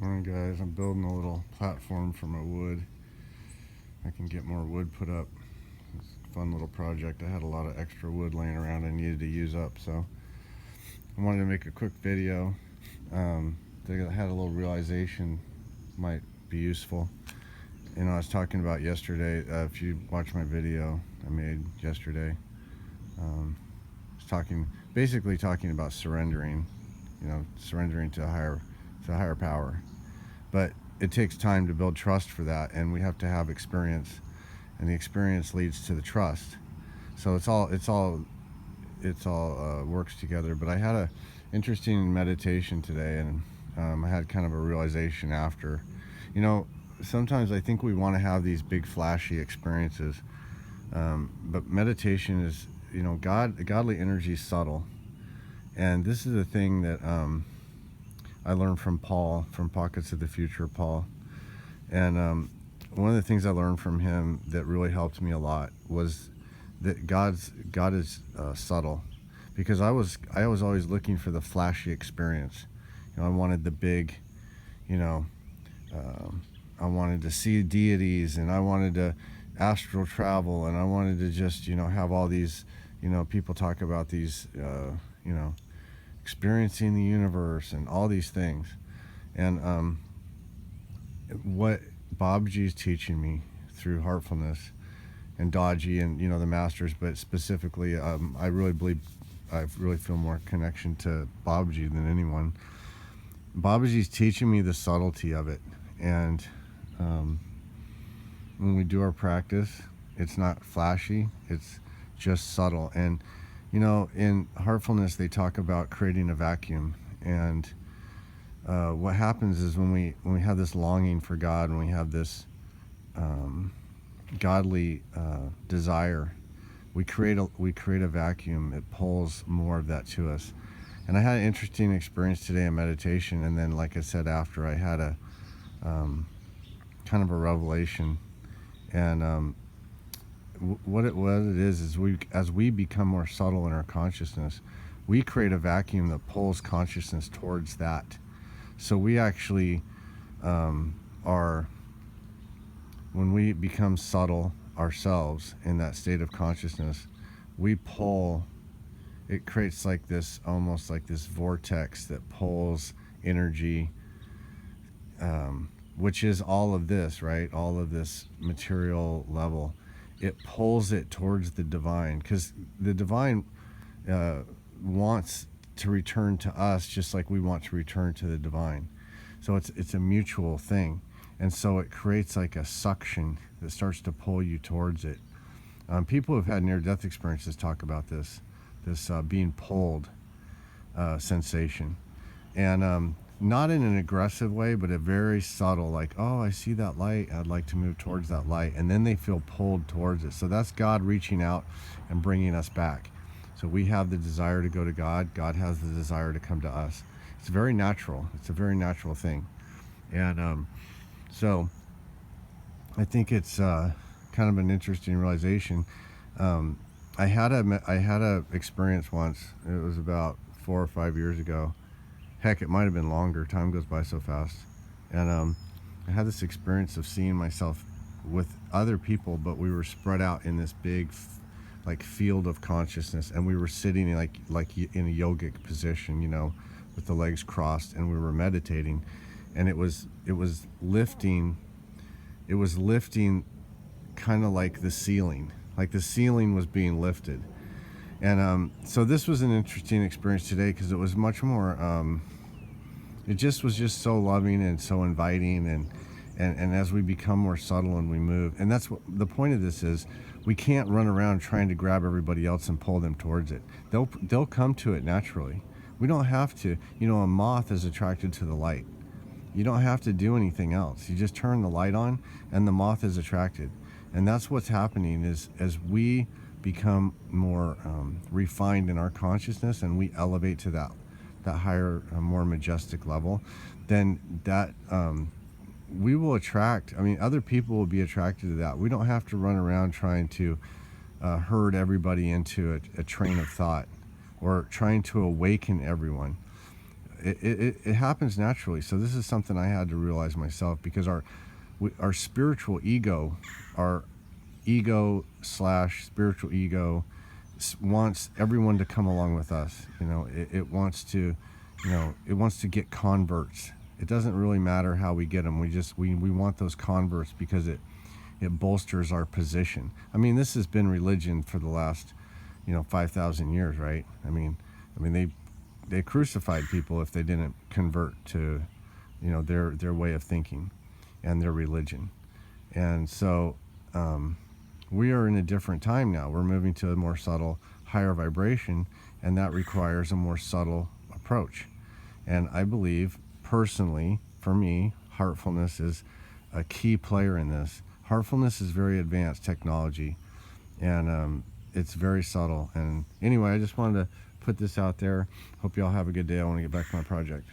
Alright guys, I'm building a little platform for my wood. I can get more wood put up. It's a fun little project. I had a lot of extra wood laying around I needed to use up, so I wanted to make a quick video. I had a little realization might be useful. I was talking about yesterday, if you watch my video I made yesterday, I was basically talking about surrendering, surrendering to a higher power. But it takes time to build trust for that, and we have to have experience, and the experience leads to the trust. So it's all works together. But I had a interesting meditation today, and I had kind of a realization after. Sometimes I think we want to have these big flashy experiences, but meditation is, godly energy is subtle, and this is the thing that I learned from Paul, from Pockets of the Future, Paul. And one of the things I learned from him that really helped me a lot was that God is subtle, because I was always looking for the flashy experience. I wanted the big, I wanted to see deities, and I wanted to astral travel, and I wanted to just, have all these, people talk about these, experiencing the universe and all these things. And what Babaji is teaching me through Heartfulness and Daji and the masters, but specifically, I really feel more connection to Babaji than anyone. Babaji's teaching me the subtlety of it, and when we do our practice, it's not flashy, it's just subtle. And in Heartfulness, they talk about creating a vacuum. And what happens is when we have this longing for God, when we have this godly desire, we create a vacuum. It pulls more of that to us. And I had an interesting experience today in meditation, and then, like I said, after, I had a kind of a revelation. And what it is as we become more subtle in our consciousness, we create a vacuum that pulls consciousness towards that. So we actually are, when we become subtle ourselves in that state of consciousness, we pull, it creates like this, almost like this vortex that pulls energy, which is all of this, right? All of this material level. It pulls it towards the divine, because the divine wants to return to us just like we want to return to the divine. So it's a mutual thing, and so it creates like a suction that starts to pull you towards it. People who've had near-death experiences talk about this being pulled sensation, and not in an aggressive way, but a very subtle, like, oh, I see that light, I'd like to move towards that light, and then they feel pulled towards it. So that's God reaching out and bringing us back. So we have the desire to go to God, God has the desire to come to us. It's very natural. It's a very natural thing. And so I think it's kind of an interesting realization. I had a experience once. It was about 4 or 5 years ago. Heck, it might have been longer. Time goes by so fast. And I had this experience of seeing myself with other people, but we were spread out in this big like field of consciousness, and we were sitting in like in a yogic position, with the legs crossed, and we were meditating, and it was lifting kind of like the ceiling was being lifted. And so this was an interesting experience today, because it was much more it just was just so loving and so inviting, and as we become more subtle and we move, and that's what the point of this is. We can't run around trying to grab everybody else and pull them towards it. They'll come to it naturally. We don't have to. A moth is attracted to the light. You don't have to do anything else. You just turn the light on and the moth is attracted. And that's what's happening is as we become more refined in our consciousness, and we elevate to that higher, more majestic level, then that we will attract, other people will be attracted to that. We don't have to run around trying to herd everybody into a train of thought, or trying to awaken everyone. it happens naturally. So this is something I had to realize myself, because our spiritual ego, our ego slash spiritual ego, wants everyone to come along with us. It wants to, it wants to get converts. It doesn't really matter how we get them. We want those converts because it bolsters our position. I mean, this has been religion for the last 5,000 years, right? I mean they crucified people if they didn't convert to their way of thinking and their religion. And so we are in a different time now. We're moving to a more subtle, higher vibration, and that requires a more subtle approach. And I believe, personally, for me, heartfulness is a key player in this. Heartfulness is very advanced technology, and it's very subtle. And anyway, I just wanted to put this out there. Hope you all have a good day. I want to get back to my project.